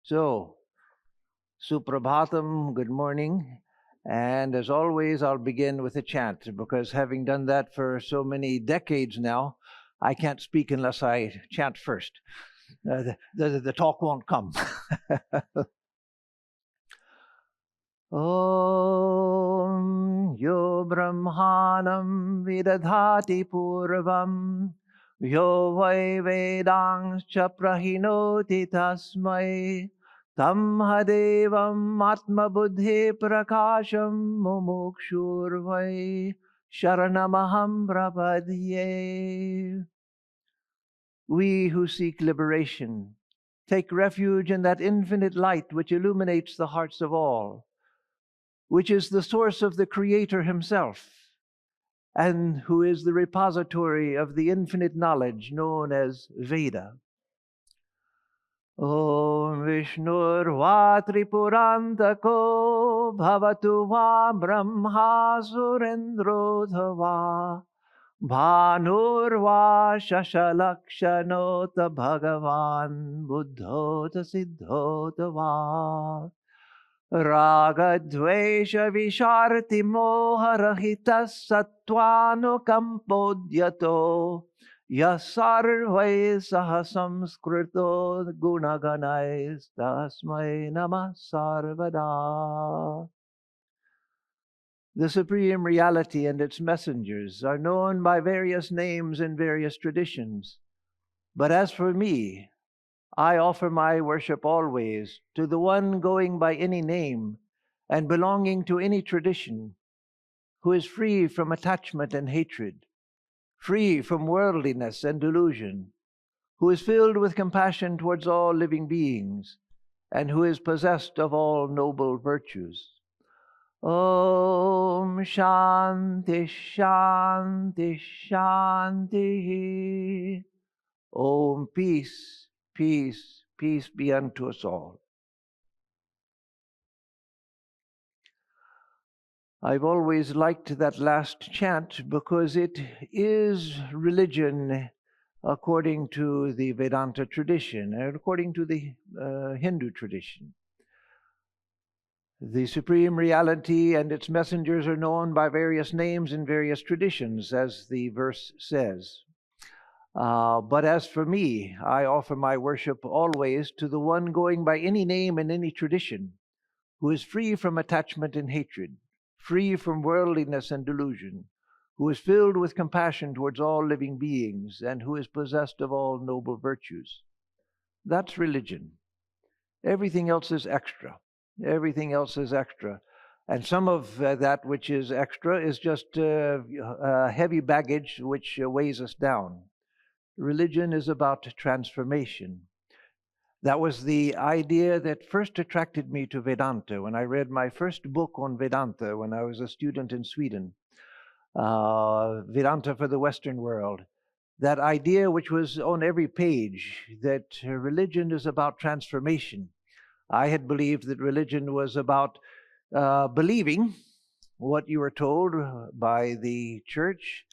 So, Suprabhatam, good morning. And as always, I'll begin with a chant because having done that for so many decades now, I can't speak unless I chant first. The talk won't come. Om Yo Brahmanam Vidadhati Purvam Yo Vai Vedangscha Prahinoti Tasmai Tam Hadevam Atma Buddhi Prakasham Mumukshur Vai Sharanamaham Prapadye. We who seek liberation take refuge in that infinite light which illuminates the hearts of all, which is the source of the Creator Himself, and who is the repository of the infinite knowledge known as Veda. Om Vishnur va Tripurantako bhavatu va Brahma Surendro dhava Bhanur va Shashalakshanoта Bhagavan Buddhota Siddhota va Ragadvesha Visharti Moharahita Sattvanukampodyato Yasarvai Sahasamskrito Gunaganais Tasmai Namah Sarvada. The Supreme Reality and its messengers are known by various names in various traditions. But as for me, I offer my worship always to the one going by any name and belonging to any tradition, who is free from attachment and hatred, free from worldliness and delusion, who is filled with compassion towards all living beings, and who is possessed of all noble virtues. Om Shanti Shanti Shanti. Om Peace. Peace, peace be unto us all. I've always liked that last chant because it is religion according to the Vedanta tradition and according to the Hindu tradition. The Supreme Reality and its messengers are known by various names in various traditions, as the verse says. But as for me, I offer my worship always to the one going by any name in any tradition, who is free from attachment and hatred, free from worldliness and delusion, who is filled with compassion towards all living beings, and who is possessed of all noble virtues. That's religion. Everything else is extra. Everything else is extra. And some of that which is extra is just heavy baggage which weighs us down. Religion is about transformation. That was the idea that first attracted me to Vedanta when I read my first book on Vedanta when I was a student in Sweden, Vedanta for the Western World. That idea which was on every page, that religion is about transformation. I had believed that religion was about believing what you were told by the church,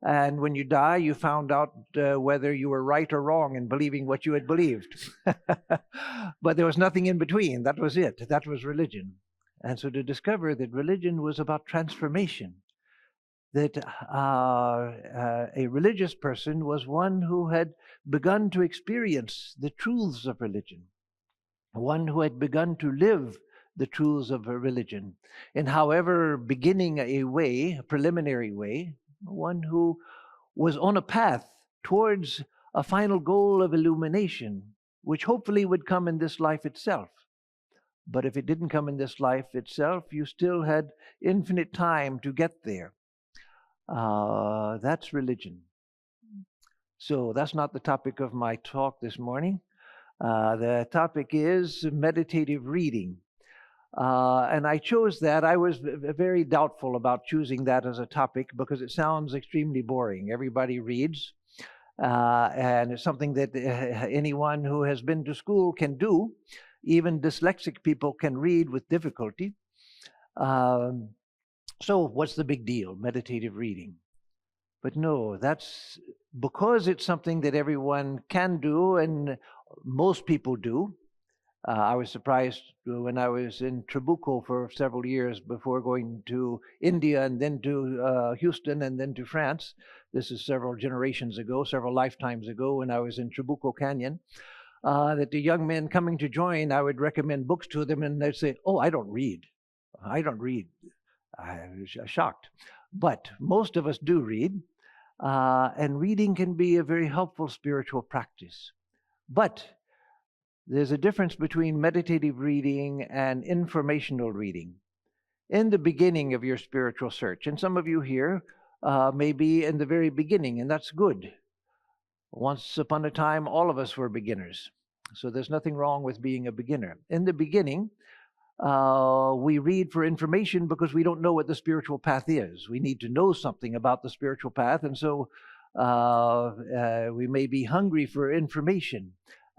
and when you die, you found out whether you were right or wrong in believing what you had believed. But there was nothing in between. That was it. That was religion. And so to discover that religion was about transformation, that a religious person was one who had begun to experience the truths of religion, one who had begun to live the truths of a religion, in however beginning a way, a preliminary way, one who was on a path towards a final goal of illumination, which hopefully would come in this life itself. But if it didn't come in this life itself, you still had infinite time to get there. That's religion. So that's not the topic of my talk this morning. The topic is meditative reading. And I chose that. I was very doubtful about choosing that as a topic because it sounds extremely boring. Everybody reads, and it's something that anyone who has been to school can do. Even dyslexic people can read with difficulty. So what's the big deal, meditative reading? But no, that's because it's something that everyone can do and most people do. I was surprised when I was in Trabuco for several years before going to India and then to Houston and then to France. This is several generations ago, several lifetimes ago, when I was in Trabuco Canyon. That the young men coming to join, I would recommend books to them, and they'd say, "Oh, I don't read. I don't read." I was shocked. But most of us do read, and reading can be a very helpful spiritual practice. But there's a difference between meditative reading and informational reading. In the beginning of your spiritual search, and some of you here may be in the very beginning, and that's good. Once upon a time, all of us were beginners. So there's nothing wrong with being a beginner. In the beginning, we read for information because we don't know what the spiritual path is. We need to know something about the spiritual path, and so we may be hungry for information.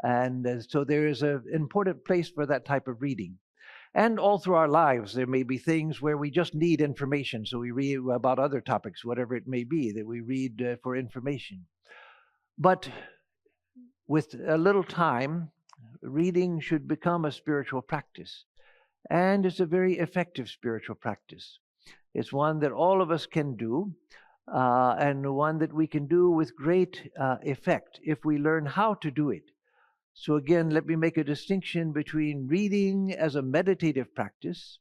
And so there is an important place for that type of reading. And all through our lives, there may be things where we just need information. So we read about other topics, whatever it may be, that we read for information. But with a little time, reading should become a spiritual practice. And it's a very effective spiritual practice. It's one that all of us can do, and one that we can do with great effect if we learn how to do it. So again, let me make a distinction between reading as a meditative practice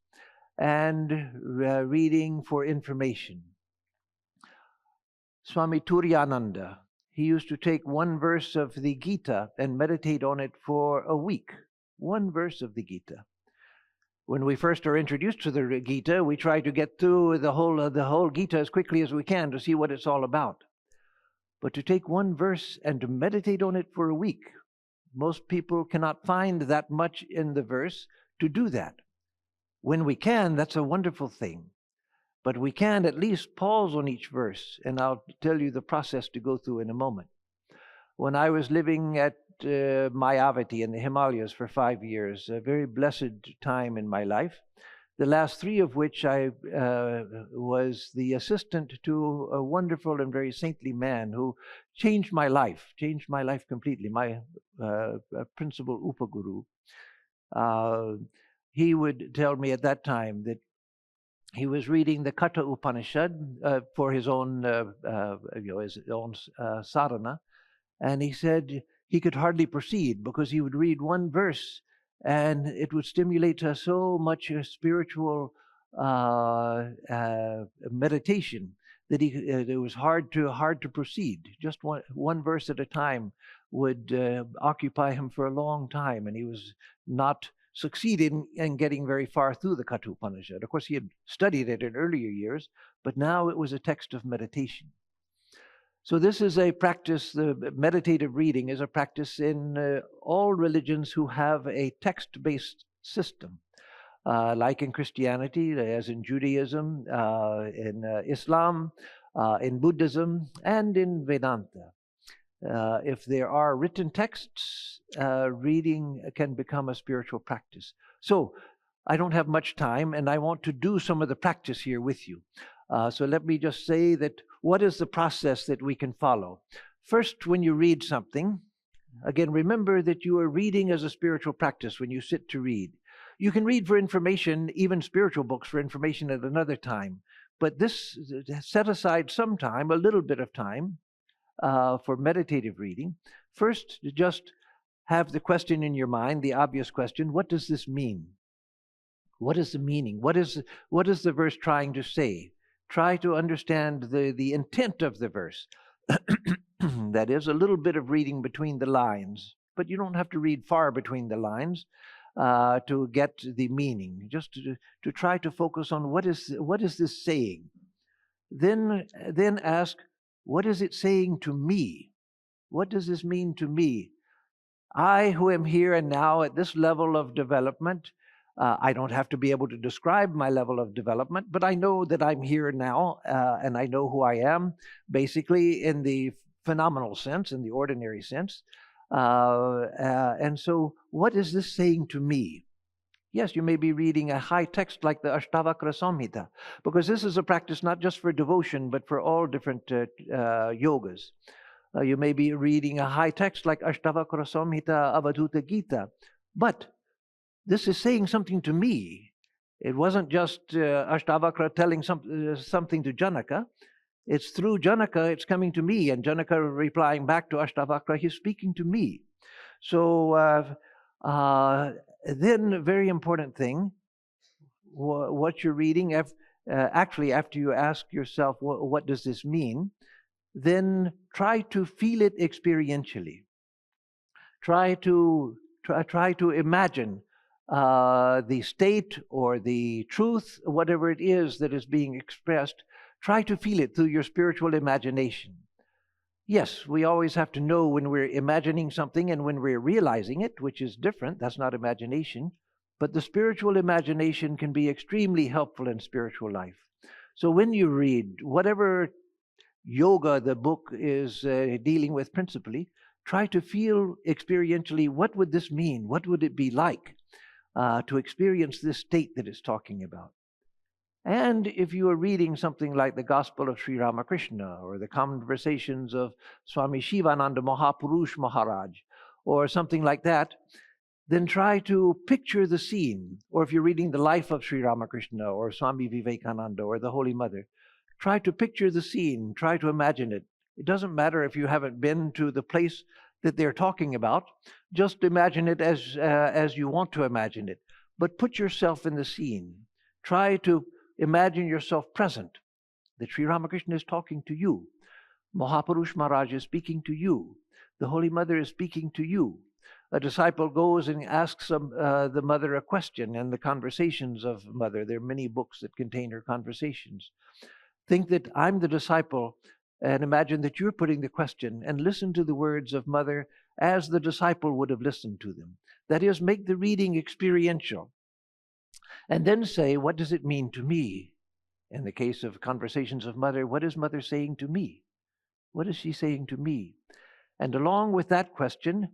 and reading for information. Swami Turiyananda, he used to take one verse of the Gita and meditate on it for a week. One verse of the Gita. When we first are introduced to the Gita, we try to get through the whole Gita as quickly as we can to see what it's all about. But to take one verse and to meditate on it for a week, most people cannot find that much in the verse to do that. When we can, that's a wonderful thing. But we can at least pause on each verse, and I'll tell you the process to go through in a moment. When I was living at Mayavati in the Himalayas for 5 years, a very blessed time in my life, the last 3 of which I was the assistant to a wonderful and very saintly man who changed my life completely, my principal Upaguru. He would tell me at that time that he was reading the Katha Upanishad for his own sadhana, and he said he could hardly proceed because he would read one verse and it would stimulate so much spiritual meditation that it was hard to proceed. Just one verse at a time would occupy him for a long time, and he was not succeeding in getting very far through the Katha Upanishad. Of course, he had studied it in earlier years, but now it was a text of meditation. So this is a practice, the meditative reading is a practice in all religions who have a text-based system, like in Christianity, as in Judaism, in Islam, in Buddhism, and in Vedanta. If there are written texts, reading can become a spiritual practice. So I don't have much time, and I want to do some of the practice here with you. So let me just say that what is the process that we can follow? First, when you read something, again, remember that you are reading as a spiritual practice when you sit to read. You can read for information, even spiritual books for information at another time. But this, set aside some time, a little bit of time, for meditative reading. First, just have the question in your mind, the obvious question, what does this mean? What is the meaning? What is the verse trying to say? Try to understand the intent of the verse. That is a little bit of reading between the lines, but you don't have to read far between the lines to get the meaning. Just to try to focus on what is this saying. Then ask, what is it saying to me? What does this mean to me? I, who am here and now at this level of development, I don't have to be able to describe my level of development, but I know that I'm here now, and I know who I am, basically in the phenomenal sense, in the ordinary sense. And so what is this saying to me? Yes, you may be reading a high text like the Ashtavakra Samhita, because this is a practice not just for devotion, but for all different yogas. You may be reading a high text like Ashtavakra Samhita Avadhuta Gita, but This is saying something to me. It wasn't just Ashtavakra telling something to Janaka. It's through Janaka, it's coming to me, and Janaka replying back to Ashtavakra, he's speaking to me. So then, a very important thing, what you're reading, actually, after you ask yourself, what does this mean? Then try to feel it experientially. Try to imagine the state or the truth, whatever it is that is being expressed. Try to feel it through your spiritual imagination. Yes, we always have to know when we're imagining something and when we're realizing it, which is different. That's not imagination. But the spiritual imagination can be extremely helpful in spiritual life. So when you read whatever yoga the book is dealing with principally, try to feel experientially, what would this mean? What would it be like to experience this state that it's talking about? And if you are reading something like the Gospel of Sri Ramakrishna or the Conversations of Swami Shivananda Mahapurush Maharaj or something like that, then try to picture the scene. Or if you're reading the life of Sri Ramakrishna or Swami Vivekananda or the Holy Mother, try to picture the scene, try to imagine it. It doesn't matter if you haven't been to the place that they're talking about. Just imagine it as you want to imagine it. But put yourself in the scene. Try to imagine yourself present, that Sri Ramakrishna is talking to you. Mahapurush Maharaj is speaking to you. The Holy Mother is speaking to you. A disciple goes and asks the mother a question, and the conversations of mother. There are many books that contain her conversations. Think that I'm the disciple, and imagine that you're putting the question, and listen to the words of mother as the disciple would have listened to them. That is, make the reading experiential. And then say, what does it mean to me? In the case of conversations of mother, what is mother saying to me? What is she saying to me? And along with that question,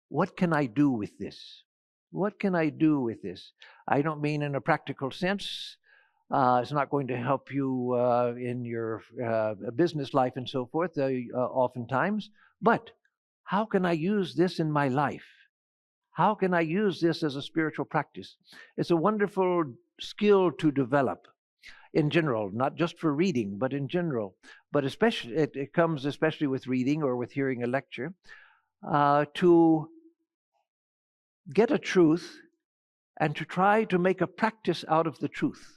what can I do with this? What can I do with this? I don't mean in a practical sense. It's not going to help you in your business life and so forth, oftentimes. But how can I use this in my life? How can I use this as a spiritual practice? It's a wonderful skill to develop in general, not just for reading, but in general. But especially, it comes especially with reading or with hearing a lecture, to get a truth and to try to make a practice out of the truth.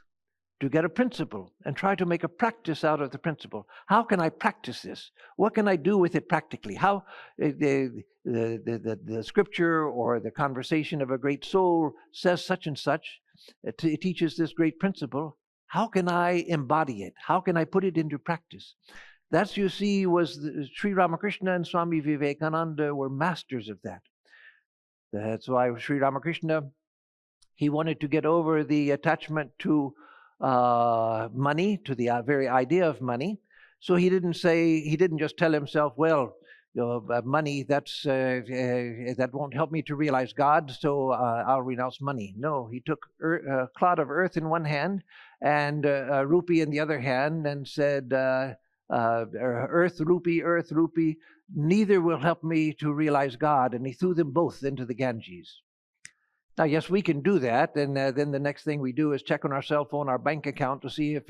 To get a principle and try to make a practice out of the principle. How can I practice this? What can I do with it practically? How the scripture or the conversation of a great soul says such and such. It teaches this great principle. How can I embody it? How can I put it into practice? That's, you see, was Sri Ramakrishna and Swami Vivekananda were masters of that. That's why Sri Ramakrishna, he wanted to get over the attachment to money, to the very idea of money. So he didn't just tell himself, well, money, that won't help me to realize God, so I'll renounce money. No, he took a clod of earth in one hand and a rupee in the other hand and said, earth, rupee, neither will help me to realize God. And he threw them both into the Ganges. Now, yes, we can do that, and then the next thing we do is check on our cell phone, our bank account, to see if...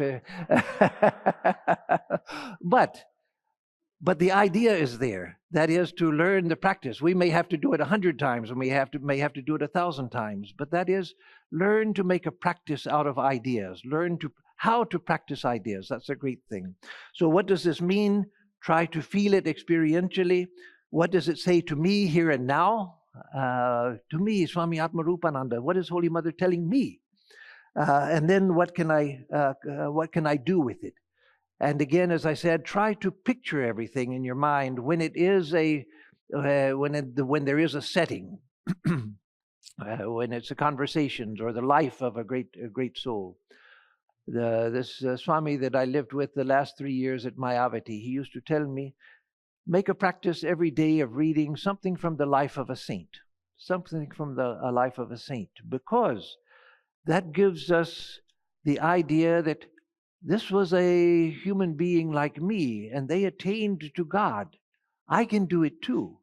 But the idea is there. That is to learn the practice. We may have to do it 100 times, and we may have to do it 1,000 times. But that is, learn to make a practice out of ideas. Learn how to practice ideas. That's a great thing. So what does this mean? Try to feel it experientially. What does it say to me here and now? To me, Swami Atmarupananda, what is Holy Mother telling me? And then what can I do with it? And again, as I said, try to picture everything in your mind when it is when there is a setting, when it's a conversation or the life of a great soul. This Swami that I lived with the last 3 years at Mayavati, he used to tell me, make a practice every day of reading something from the life of a saint, life of a saint, because that gives us the idea that this was a human being like me, and they attained to God. I can do it too.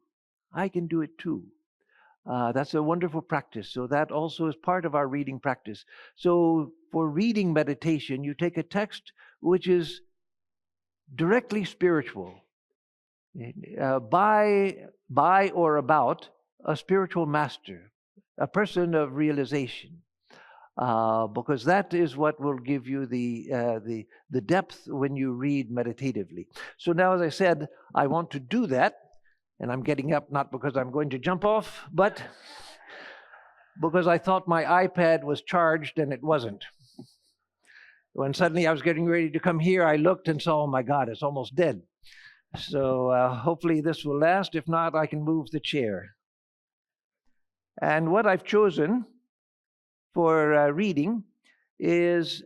That's a wonderful practice. So that also is part of our reading practice. So for reading meditation, you take a text which is directly spiritual, by or about a spiritual master, a person of realization, because that is what will give you the depth when you read meditatively. So now, as I said, I want to do that, and I'm getting up not because I'm going to jump off, but because I thought my iPad was charged and it wasn't. When suddenly I was getting ready to come here, I looked and saw, oh my God, it's almost dead. So hopefully this will last. If not, I can move the chair. And what I've chosen for reading is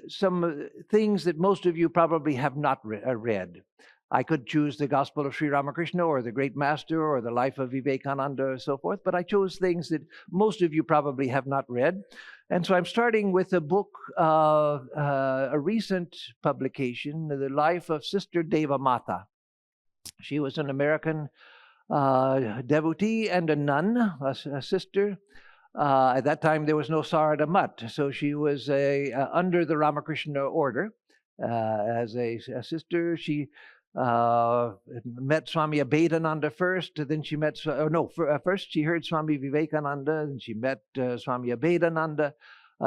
some things that most of you probably have not read. I could choose the Gospel of Sri Ramakrishna or the Great Master or the Life of Vivekananda or so forth, but I chose things that most of you probably have not read. And so I'm starting with a book, a recent publication, The Life of Sister Devamata. She was an American devotee and a nun, a sister. At that time, there was no Sarada Mutt, so she was under the Ramakrishna Order. As a sister, she met Swami Atmarupananda first, then she met, first she heard Swami Vivekananda, then she met Swami Atmarupananda.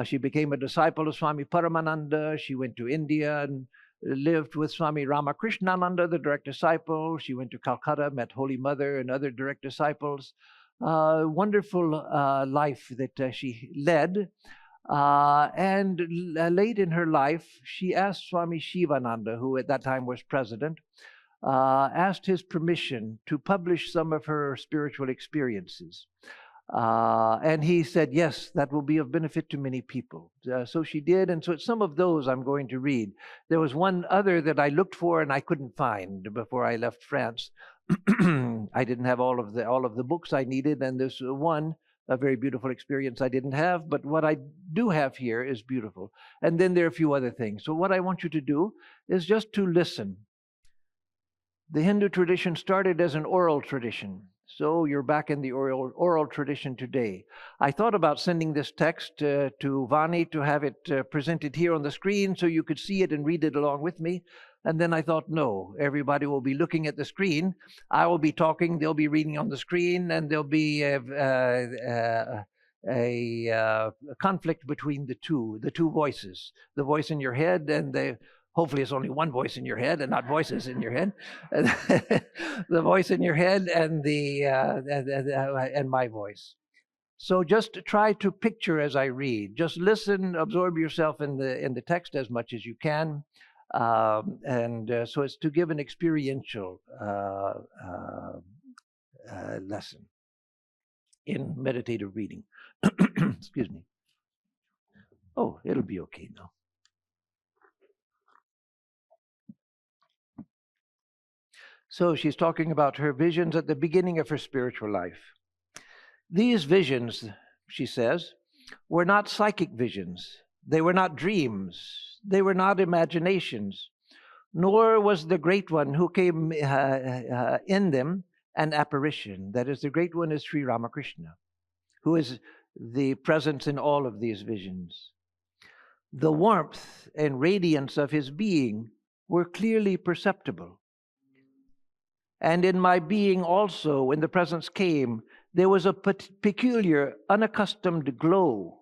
She became a disciple of Swami Paramananda. She went to India and lived with Swami Ramakrishna Order, the direct disciple. She went to Calcutta, met Holy Mother and other direct disciples. Wonderful life that she led. And late in her life, she asked Swami Shivananda, who at that time was president, asked his permission to publish some of her spiritual experiences. And he said, yes, that will be of benefit to many people. So she did, and so some of those I'm going to read. There was one other that I looked for and I couldn't find before I left France. I didn't have all of the books I needed, and there's one, a very beautiful experience I didn't have, but what I do have here is beautiful. And then there are a few other things. So what I want you to do is just to listen. The Hindu tradition started as an oral tradition. So you're back in the oral tradition today. I thought about sending this text to Vani to have it presented here on the screen so you could see it and read it along with me. And then I thought, no, everybody will be looking at the screen. I will be talking, they'll be reading on the screen, and there'll be a conflict between the two voices, the voice in your head and hopefully it's only one voice in your head and not voices in your head. The voice in your head and and my voice. So just try to picture as I read. Just listen, absorb yourself in the text as much as you can. So it's to give an experiential lesson in meditative reading. Excuse me. Oh, it'll be okay now. So she's talking about her visions at the beginning of her spiritual life. These visions, she says, were not psychic visions. They were not dreams. They were not imaginations. Nor was the Great One who came in them an apparition. That is, the Great One is Sri Ramakrishna, who is the presence in all of these visions. The warmth and radiance of his being were clearly perceptible. And in my being also, when the presence came, there was a peculiar, unaccustomed glow.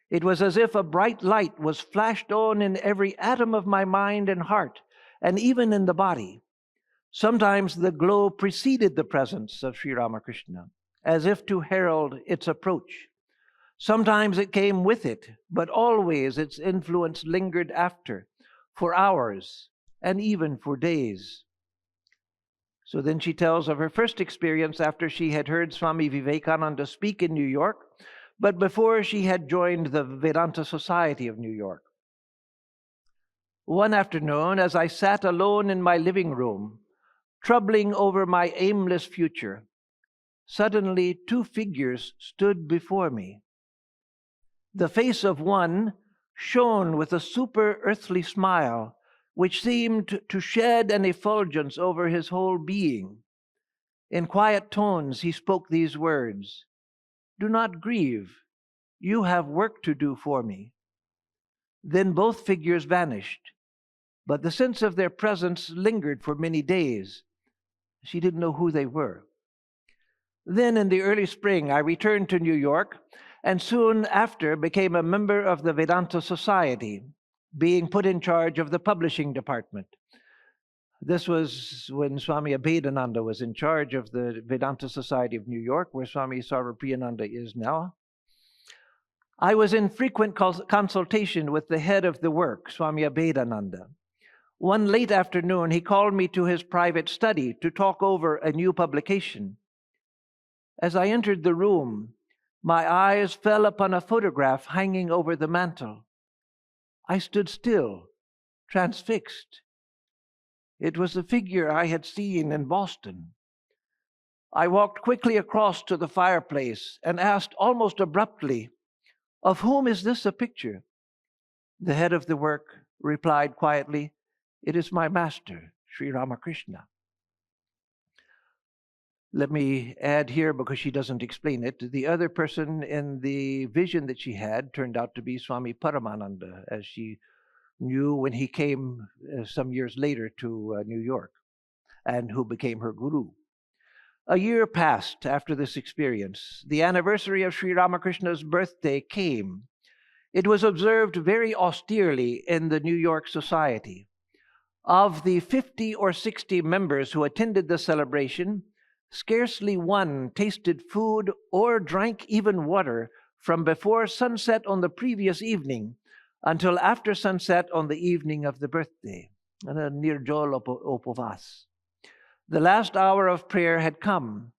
It was as if a bright light was flashed on in every atom of my mind and heart, and even in the body. Sometimes the glow preceded the presence of Sri Ramakrishna, as if to herald its approach. Sometimes it came with it, but always its influence lingered after, for hours, and even for days. So then she tells of her first experience after she had heard Swami Vivekananda speak in New York, but before she had joined the Vedanta Society of New York. One afternoon, as I sat alone in my living room, troubling over my aimless future, suddenly two figures stood before me. The face of one shone with a super-earthly smile, which seemed to shed an effulgence over his whole being. In quiet tones, he spoke these words: "Do not grieve. You have work to do for me." Then both figures vanished, but the sense of their presence lingered for many days. She didn't know who they were. Then in the early spring, I returned to New York and soon after became a member of the Vedanta Society, being put in charge of the publishing department. This was when Swami Atmarupananda was in charge of the Vedanta Society of New York, where Swami Atmarupananda is now. I was in frequent consultation with the head of the work, Swami Atmarupananda. One late afternoon, he called me to his private study to talk over a new publication. As I entered the room, my eyes fell upon a photograph hanging over the mantel. I stood still, transfixed. It was the figure I had seen in Boston. I walked quickly across to the fireplace and asked almost abruptly, "Of whom is this a picture?" The head of the work replied quietly, "It is my master, Sri Ramakrishna." Let me add here, because she doesn't explain it, the other person in the vision that she had turned out to be Swami Paramananda, as she knew when he came some years later to New York, and who became her guru. A year passed after this experience. The anniversary of Sri Ramakrishna's birthday came. It was observed very austerely in the New York Society. Of the 50 or 60 members who attended the celebration, scarcely one tasted food or drank even water from before sunset on the previous evening until after sunset on the evening of the birthday, Nirjala Upovas. The last hour of prayer had come.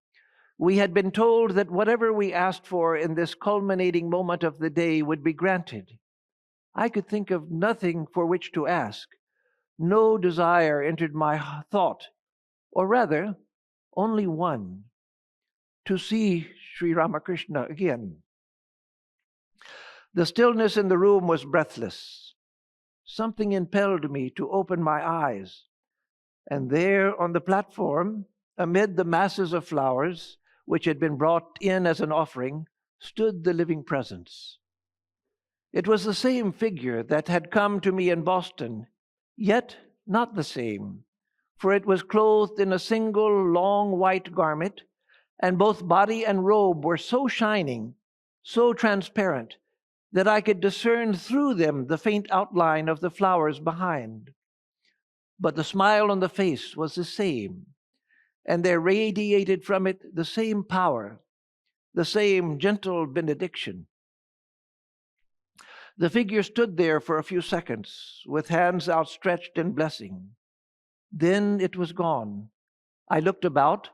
We had been told that whatever we asked for in this culminating moment of the day would be granted. I could think of nothing for which to ask. No desire entered my thought, or rather, only one: to see Sri Ramakrishna again. The stillness in the room was breathless. Something impelled me to open my eyes. And there on the platform, amid the masses of flowers which had been brought in as an offering, stood the living presence. It was the same figure that had come to me in Boston, yet not the same, for it was clothed in a single long white garment, and both body and robe were so shining, so transparent, that I could discern through them the faint outline of the flowers behind. But the smile on the face was the same, and there radiated from it the same power, the same gentle benediction. The figure stood there for a few seconds, with hands outstretched in blessing. Then it was gone. I looked about.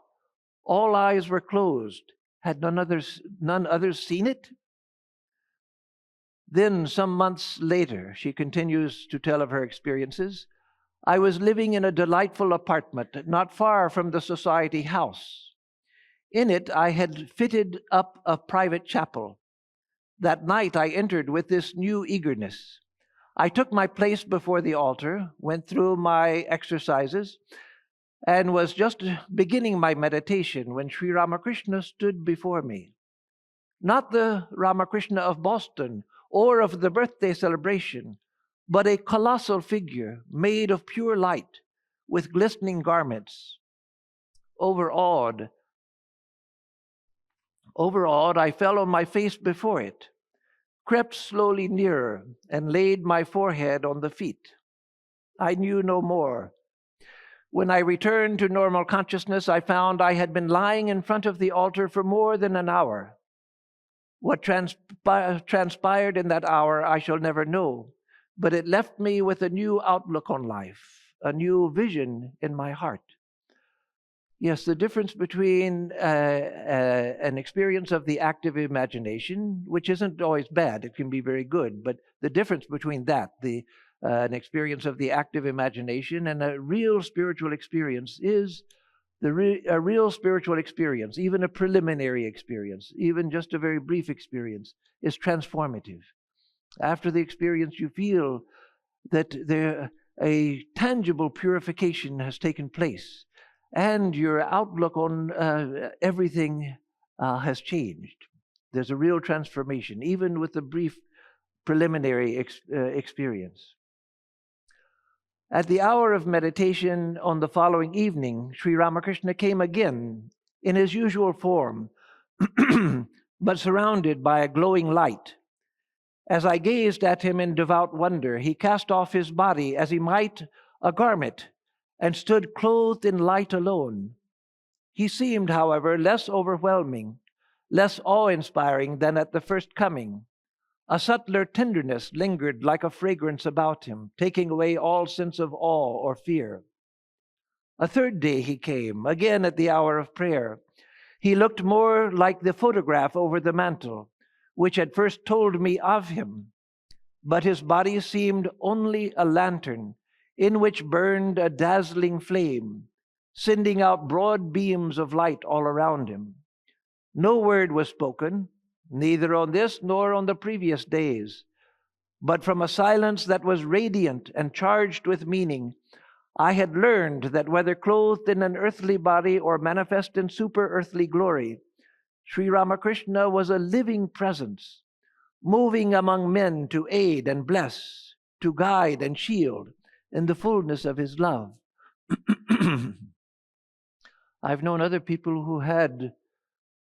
All eyes were closed. Had none others seen it? Then, some months later, she continues to tell of her experiences, I was living in a delightful apartment not far from the society house. In it, I had fitted up a private chapel. That night, I entered with this new eagerness. I took my place before the altar, went through my exercises, and was just beginning my meditation when Sri Ramakrishna stood before me. Not the Ramakrishna of Boston or of the birthday celebration, but a colossal figure made of pure light with glistening garments. Overawed, I fell on my face before it, crept slowly nearer, and laid my forehead on the feet. I knew no more. When I returned to normal consciousness, I found I had been lying in front of the altar for more than an hour. What transpired in that hour, I shall never know, but it left me with a new outlook on life, a new vision in my heart. Yes, the difference between an experience of the active imagination, which isn't always bad, it can be very good, but the difference between that, an experience of the active imagination and a real spiritual experience is a real spiritual experience, even a preliminary experience, even just a very brief experience, is transformative. After the experience, you feel that a tangible purification has taken place, and your outlook on everything has changed. There's a real transformation, even with the brief preliminary experience. At the hour of meditation on the following evening, Sri Ramakrishna came again in his usual form, but surrounded by a glowing light. As I gazed at him in devout wonder, he cast off his body as he might a garment and stood clothed in light alone. He seemed, however, less overwhelming, less awe-inspiring than at the first coming. A subtler tenderness lingered like a fragrance about him, taking away all sense of awe or fear. A third day he came, again at the hour of prayer. He looked more like the photograph over the mantel, which had first told me of him, but his body seemed only a lantern in which burned a dazzling flame, sending out broad beams of light all around him. No word was spoken, neither on this nor on the previous days, but from a silence that was radiant and charged with meaning, I had learned that whether clothed in an earthly body or manifest in super-earthly glory, Sri Ramakrishna was a living presence, moving among men to aid and bless, to guide and shield in the fullness of his love. I've known other people who had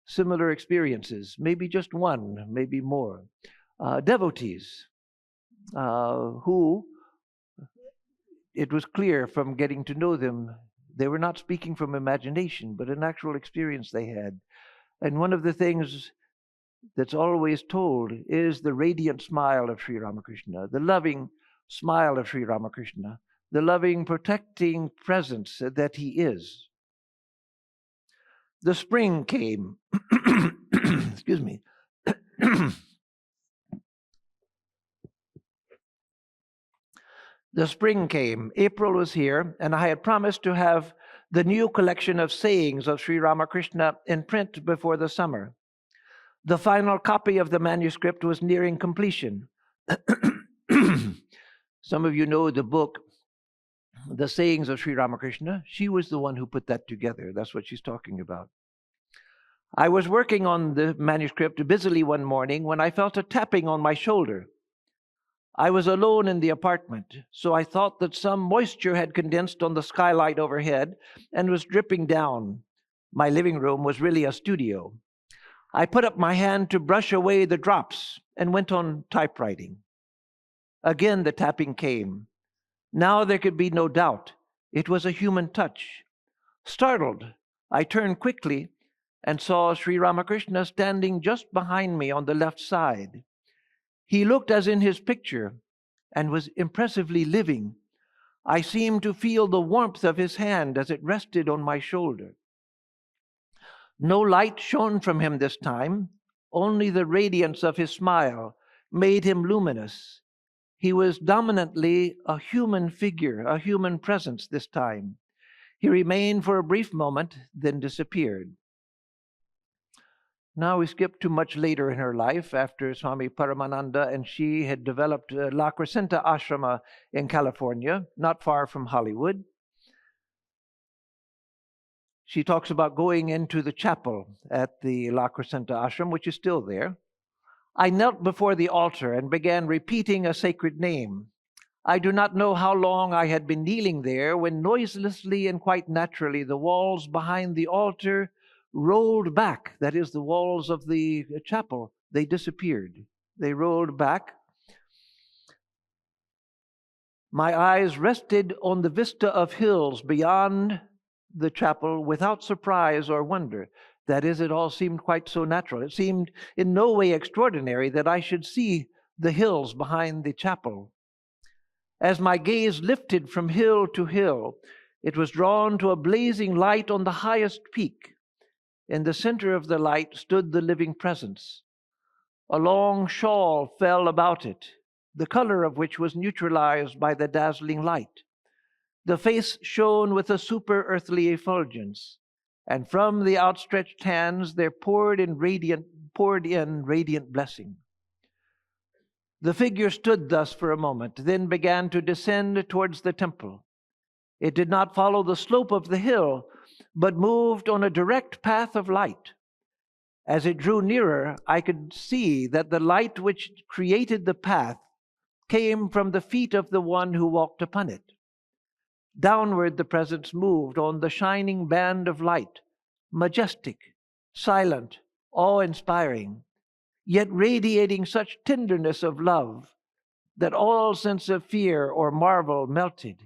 similar experiences, maybe just one, maybe more. Devotees who, it was clear from getting to know them, they were not speaking from imagination, but an actual experience they had. And one of the things that's always told is the radiant smile of Sri Ramakrishna, the loving smile of Sri Ramakrishna, the loving, protecting presence that he is. The spring came. Excuse me. The spring came. April was here, and I had promised to have the new collection of sayings of Sri Ramakrishna in print before the summer. The final copy of the manuscript was nearing completion. Some of you know the book, The Sayings of Sri Ramakrishna. She was the one who put that together. That's what she's talking about. I was working on the manuscript busily one morning when I felt a tapping on my shoulder. I was alone in the apartment, so I thought that some moisture had condensed on the skylight overhead and was dripping down. My living room was really a studio. I put up my hand to brush away the drops and went on typewriting. Again, the tapping came. Now there could be no doubt. It was a human touch. Startled, I turned quickly and saw Sri Ramakrishna standing just behind me on the left side. He looked as in his picture and was impressively living. I seemed to feel the warmth of his hand as it rested on my shoulder. No light shone from him this time. Only the radiance of his smile made him luminous. He was dominantly a human figure, a human presence this time. He remained for a brief moment, then disappeared. Now we skip to much later in her life, after Swami Paramananda and she had developed La Crescenta Ashrama in California, not far from Hollywood. She talks about going into the chapel at the La Crescenta Ashram, which is still there. I knelt before the altar and began repeating a sacred name. I do not know how long I had been kneeling there when noiselessly and quite naturally the walls behind the altar rolled back. That is, the walls of the chapel, they disappeared. They rolled back. My eyes rested on the vista of hills beyond the chapel without surprise or wonder. That is, it all seemed quite so natural. It seemed in no way extraordinary that I should see the hills behind the chapel. As my gaze lifted from hill to hill, it was drawn to a blazing light on the highest peak. In the center of the light stood the living presence. A long shawl fell about it, the color of which was neutralized by the dazzling light. The face shone with a super-earthly effulgence, and from the outstretched hands there poured in radiant blessing. The figure stood thus for a moment, then began to descend towards the temple. It did not follow the slope of the hill, but moved on a direct path of light. As it drew nearer, I could see that the light which created the path came from the feet of the one who walked upon it. Downward the presence moved on the shining band of light, majestic, silent, awe-inspiring, yet radiating such tenderness of love that all sense of fear or marvel melted.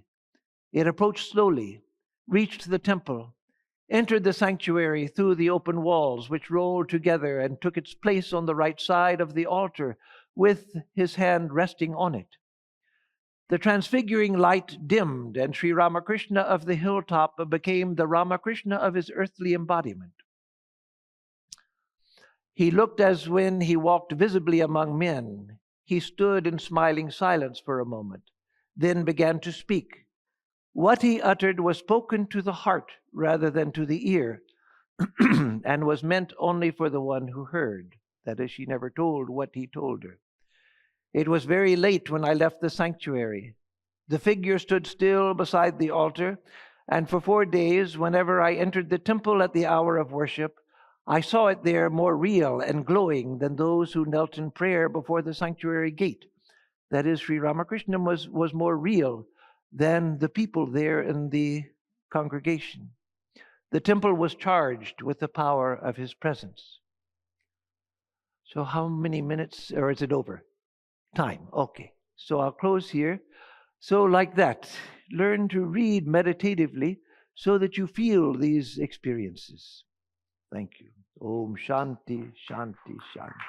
It approached slowly, reached the temple, entered the sanctuary through the open walls, which rolled together, and took its place on the right side of the altar, with his hand resting on it. The transfiguring light dimmed, and Sri Ramakrishna of the hilltop became the Ramakrishna of his earthly embodiment. He looked as when he walked visibly among men. He stood in smiling silence for a moment, then began to speak. What he uttered was spoken to the heart rather than to the ear, and was meant only for the one who heard. That is, she never told what he told her. It was very late when I left the sanctuary. The figure stood still beside the altar, and for 4 days, whenever I entered the temple at the hour of worship, I saw it there more real and glowing than those who knelt in prayer before the sanctuary gate. That is, Sri Ramakrishna was more real than the people there in the congregation. The temple was charged with the power of his presence. So how many minutes, or is it over? Time, okay. So I'll close here. So like that, learn to read meditatively so that you feel these experiences. Thank you. Om Shanti, Shanti, Shanti.